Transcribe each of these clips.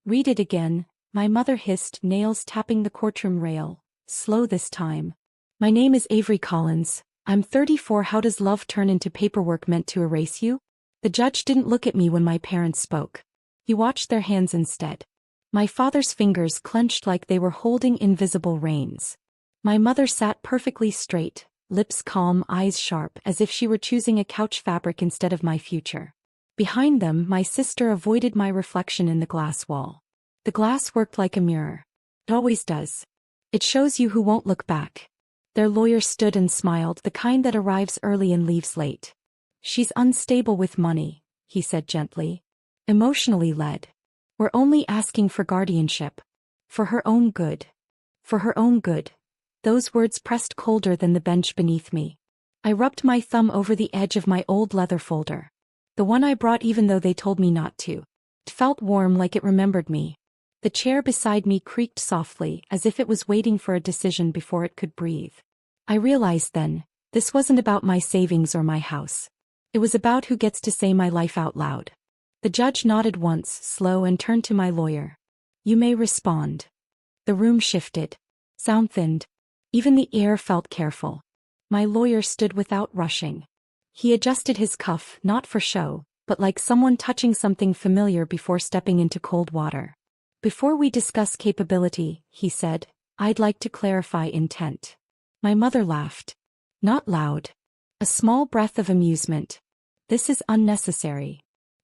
Read it again, my mother hissed, nails tapping the courtroom rail. Slow this time. My name is Avery Collins. I'm 34. How does love turn into paperwork meant to erase you? The judge didn't look at me when my parents spoke. He watched their hands instead. My father's fingers clenched like they were holding invisible reins. My mother sat perfectly straight, lips calm, eyes sharp, as if she were choosing a couch fabric instead of my future. Behind them, my sister avoided my reflection in the glass wall. The glass worked like a mirror. It always does. It shows you who won't look back. Their lawyer stood and smiled, the kind that arrives early and leaves late. She's unstable with money, he said gently. Emotionally led. We're only asking for guardianship. For her own good. For her own good. Those words pressed colder than the bench beneath me. I rubbed my thumb over the edge of my old leather folder. The one I brought even though they told me not to. It felt warm, like it remembered me. The chair beside me creaked softly, as if it was waiting for a decision before it could breathe. I realized then, this wasn't about my savings or my house. It was about who gets to say my life out loud. The judge nodded once, slow, and turned to my lawyer. You may respond. The room shifted. Sound thinned. Even the air felt careful. My lawyer stood without rushing. He adjusted his cuff, not for show, but like someone touching something familiar before stepping into cold water. Before we discuss capability, he said, I'd like to clarify intent. My mother laughed. Not loud. A small breath of amusement. This is unnecessary.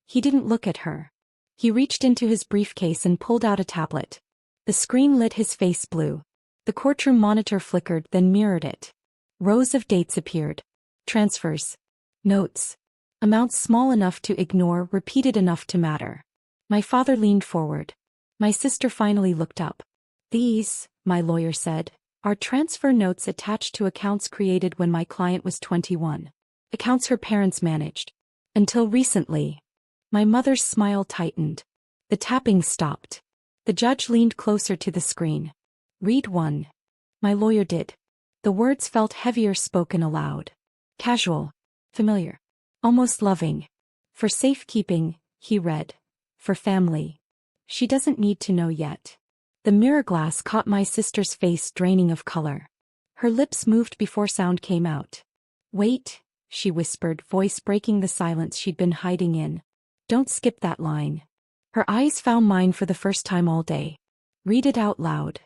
He didn't look at her. He reached into his briefcase and pulled out a tablet. The screen lit his face blue. The courtroom monitor flickered, then mirrored it. Rows of dates appeared. Transfers. Notes. Amounts small enough to ignore, repeated enough to matter. My father leaned forward. My sister finally looked up. These, my lawyer said, are transfer notes attached to accounts created when my client was 21. Accounts her parents managed. Until recently. My mother's smile tightened. The tapping stopped. The judge leaned closer to the screen. Read one. My lawyer did. The words felt heavier, spoken aloud. Casual. Familiar. Almost loving. For safekeeping, he read. For family. She doesn't need to know yet. The mirror glass caught my sister's face, draining of color. Her lips moved before sound came out. Wait, she whispered, voice breaking the silence she'd been hiding in. Don't skip that line. Her eyes found mine for the first time all day. Read it out loud.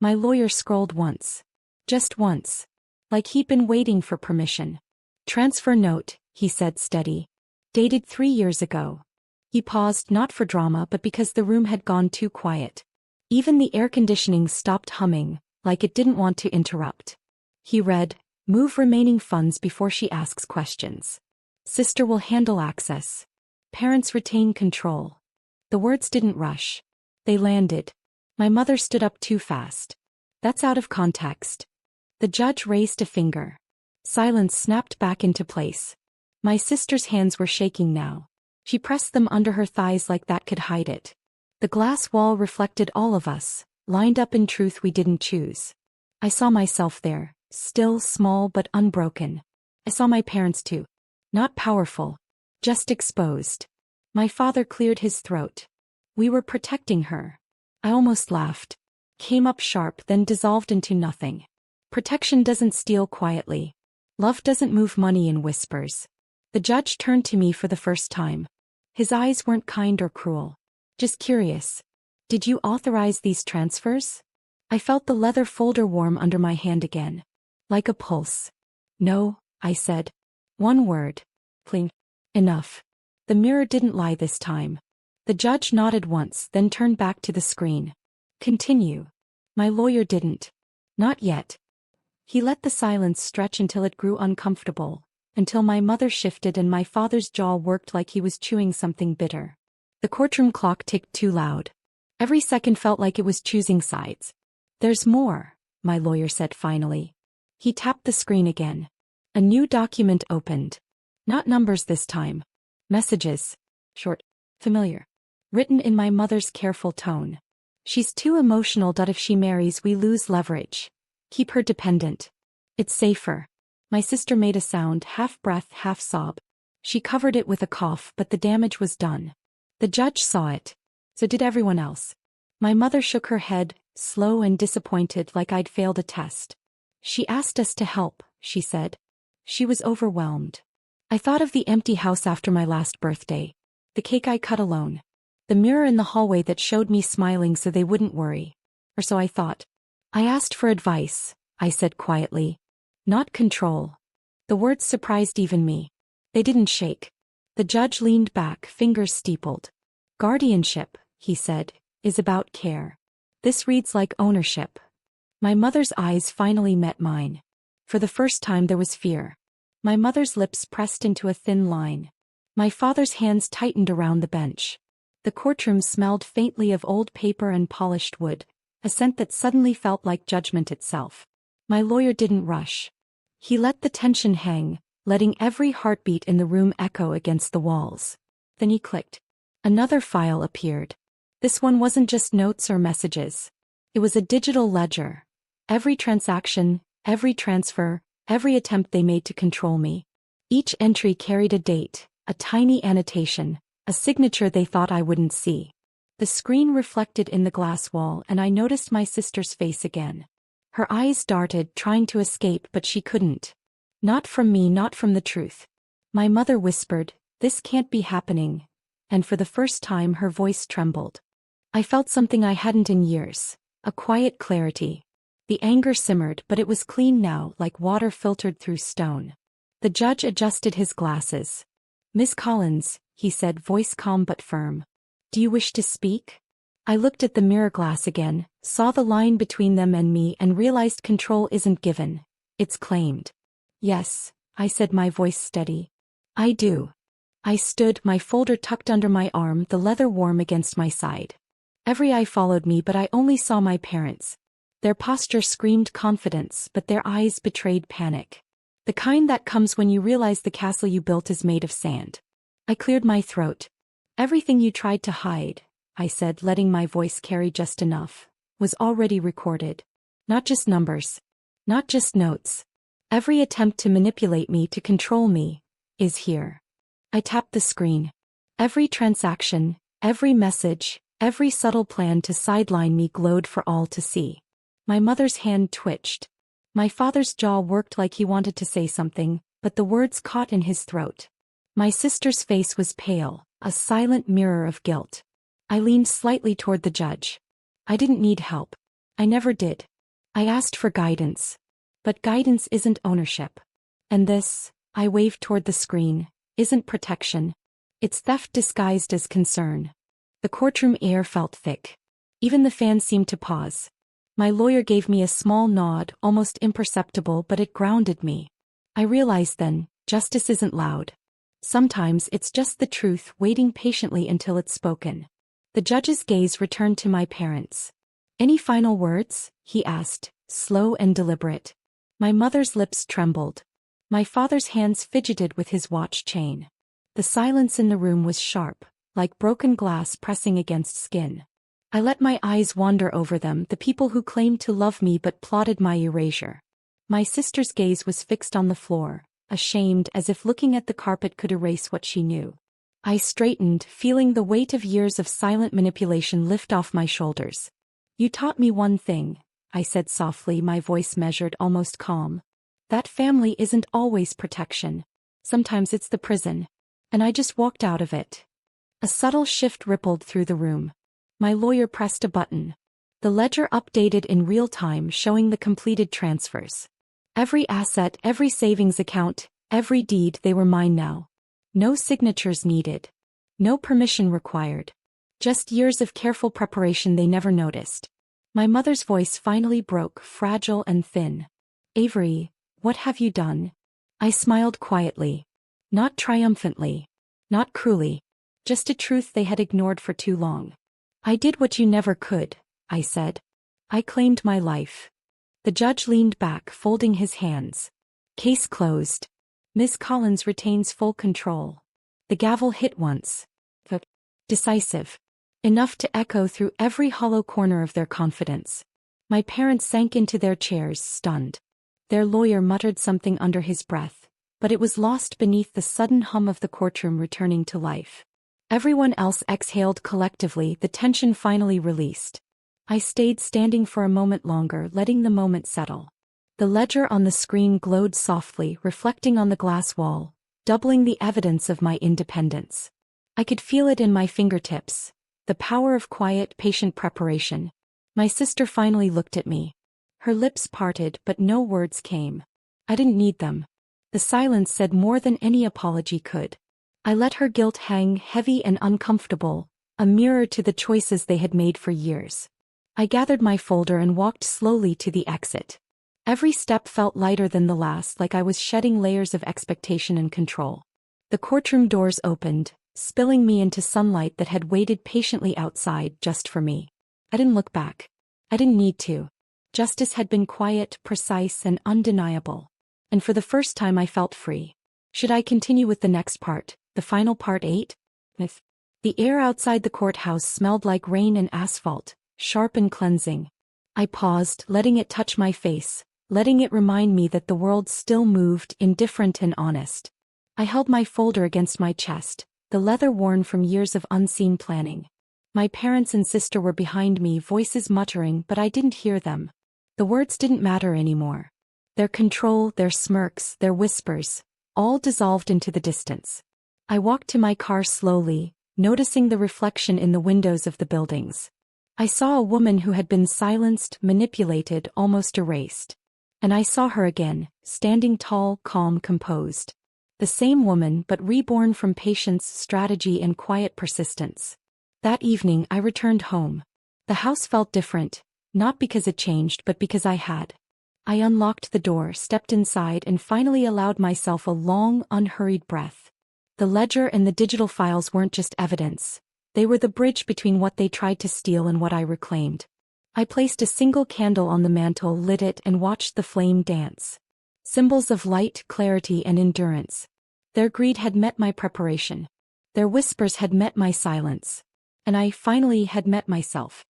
My lawyer scrolled once. Just once. Like he'd been waiting for permission. Transfer note, he said steady. Dated 3 years ago. He paused, not for drama but because the room had gone too quiet. Even the air conditioning stopped humming, like it didn't want to interrupt. He read, move remaining funds before she asks questions. Sister will handle access. Parents retain control. The words didn't rush. They landed. My mother stood up too fast. That's out of context. The judge raised a finger. Silence snapped back into place. My sister's hands were shaking now. She pressed them under her thighs like that could hide it. The glass wall reflected all of us, lined up in truth we didn't choose. I saw myself there, still, small but unbroken. I saw my parents too. Not powerful. Just exposed. My father cleared his throat. We were protecting her. I almost laughed. Came up sharp, then dissolved into nothing. Protection doesn't steal quietly. Love doesn't move money in whispers. The judge turned to me for the first time. His eyes weren't kind or cruel. Just curious. Did you authorize these transfers? I felt the leather folder warm under my hand again. Like a pulse. No, I said. One word. Cling. Enough. The mirror didn't lie this time. The judge nodded once, then turned back to the screen. Continue. My lawyer didn't. Not yet. He let the silence stretch until it grew uncomfortable, until my mother shifted and my father's jaw worked like he was chewing something bitter. The courtroom clock ticked too loud. Every second felt like it was choosing sides. There's more, my lawyer said finally. He tapped the screen again. A new document opened. Not numbers this time. Messages. Short. Familiar. Written in my mother's careful tone. She's too emotional. If she marries, we lose leverage. Keep her dependent. It's safer. My sister made a sound, half breath, half sob. She covered it with a cough, but the damage was done. The judge saw it. So did everyone else. My mother shook her head, slow and disappointed, like I'd failed a test. She asked us to help, she said. She was overwhelmed. I thought of the empty house after my last birthday. The cake I cut alone. The mirror in the hallway that showed me smiling so they wouldn't worry. Or so I thought. I asked for advice, I said quietly. Not control. The words surprised even me. They didn't shake. The judge leaned back, fingers steepled. Guardianship, he said, is about care. This reads like ownership. My mother's eyes finally met mine. For the first time there was fear. My mother's lips pressed into a thin line. My father's hands tightened around the bench. The courtroom smelled faintly of old paper and polished wood, a scent that suddenly felt like judgment itself. My lawyer didn't rush. He let the tension hang, letting every heartbeat in the room echo against the walls. Then he clicked. Another file appeared. This one wasn't just notes or messages. It was a digital ledger. Every transaction, every transfer, every attempt they made to control me. Each entry carried a date, a tiny annotation, a signature they thought I wouldn't see. The screen reflected in the glass wall, and I noticed my sister's face again. Her eyes darted, trying to escape, but she couldn't. Not from me, not from the truth. My mother whispered, "This can't be happening," and for the first time her voice trembled. I felt something I hadn't in years, a quiet clarity. The anger simmered, but it was clean now, like water filtered through stone. The judge adjusted his glasses. "Miss Collins," he said, voice calm but firm. "Do you wish to speak?" I looked at the mirror glass again, saw the line between them and me, and realized control isn't given, it's claimed. "Yes," I said, my voice steady. "I do." I stood, my folder tucked under my arm, the leather warm against my side. Every eye followed me, but I only saw my parents. Their posture screamed confidence, but their eyes betrayed panic. The kind that comes when you realize the castle you built is made of sand. I cleared my throat. "Everything you tried to hide," I said, letting my voice carry just enough, "was already recorded. Not just numbers. Not just notes. Every attempt to manipulate me, to control me, is here." I tapped the screen. Every transaction, every message, every subtle plan to sideline me glowed for all to see. My mother's hand twitched. My father's jaw worked like he wanted to say something, but the words caught in his throat. My sister's face was pale, a silent mirror of guilt. I leaned slightly toward the judge. I didn't need help. I never did. I asked for guidance. But guidance isn't ownership. And this, I waved toward the screen, isn't protection. It's theft disguised as concern. The courtroom air felt thick. Even the fans seemed to pause. My lawyer gave me a small nod, almost imperceptible, but it grounded me. I realized then, justice isn't loud. Sometimes it's just the truth waiting patiently until it's spoken. The judge's gaze returned to my parents. "Any final words?" he asked, slow and deliberate. My mother's lips trembled. My father's hands fidgeted with his watch chain. The silence in the room was sharp, like broken glass pressing against skin. I let my eyes wander over them, the people who claimed to love me but plotted my erasure. My sister's gaze was fixed on the floor, ashamed, as if looking at the carpet could erase what she knew. I straightened, feeling the weight of years of silent manipulation lift off my shoulders. "You taught me one thing," I said softly, my voice measured, almost calm. "That family isn't always protection. Sometimes it's the prison." And I just walked out of it. A subtle shift rippled through the room. My lawyer pressed a button. The ledger updated in real time, showing the completed transfers. Every asset, every savings account, every deed, they were mine now. No signatures needed. No permission required. Just years of careful preparation they never noticed. My mother's voice finally broke, fragile and thin. "Avery, what have you done?" I smiled quietly. Not triumphantly. Not cruelly. Just a truth they had ignored for too long. "I did what you never could," I said. "I claimed my life." The judge leaned back, folding his hands. "Case closed. Miss Collins retains full control." The gavel hit once. Decisive. Enough to echo through every hollow corner of their confidence. My parents sank into their chairs, stunned. Their lawyer muttered something under his breath, but it was lost beneath the sudden hum of the courtroom returning to life. Everyone else exhaled collectively, the tension finally released. I stayed standing for a moment longer, letting the moment settle. The ledger on the screen glowed softly, reflecting on the glass wall, doubling the evidence of my independence. I could feel it in my fingertips, the power of quiet, patient preparation. My sister finally looked at me. Her lips parted, but no words came. I didn't need them. The silence said more than any apology could. I let her guilt hang heavy and uncomfortable, a mirror to the choices they had made for years. I gathered my folder and walked slowly to the exit. Every step felt lighter than the last, like I was shedding layers of expectation and control. The courtroom doors opened, spilling me into sunlight that had waited patiently outside just for me. I didn't look back. I didn't need to. Justice had been quiet, precise, and undeniable. And for the first time I felt free. Should I continue with the next part, the final part 8? The air outside the courthouse smelled like rain and asphalt, sharp and cleansing. I paused, letting it touch my face, letting it remind me that the world still moved, indifferent and honest. I held my folder against my chest, the leather worn from years of unseen planning. My parents and sister were behind me, voices muttering, but I didn't hear them. The words didn't matter anymore. Their control, their smirks, their whispers, all dissolved into the distance. I walked to my car slowly, noticing the reflection in the windows of the buildings. I saw a woman who had been silenced, manipulated, almost erased. And I saw her again, standing tall, calm, composed. The same woman, but reborn from patience, strategy, and quiet persistence. That evening I returned home. The house felt different, not because it changed but because I had. I unlocked the door, stepped inside, and finally allowed myself a long, unhurried breath. The ledger and the digital files weren't just evidence. They were the bridge between what they tried to steal and what I reclaimed. I placed a single candle on the mantel, lit it, and watched the flame dance. Symbols of light, clarity, and endurance. Their greed had met my preparation. Their whispers had met my silence. And I finally had met myself.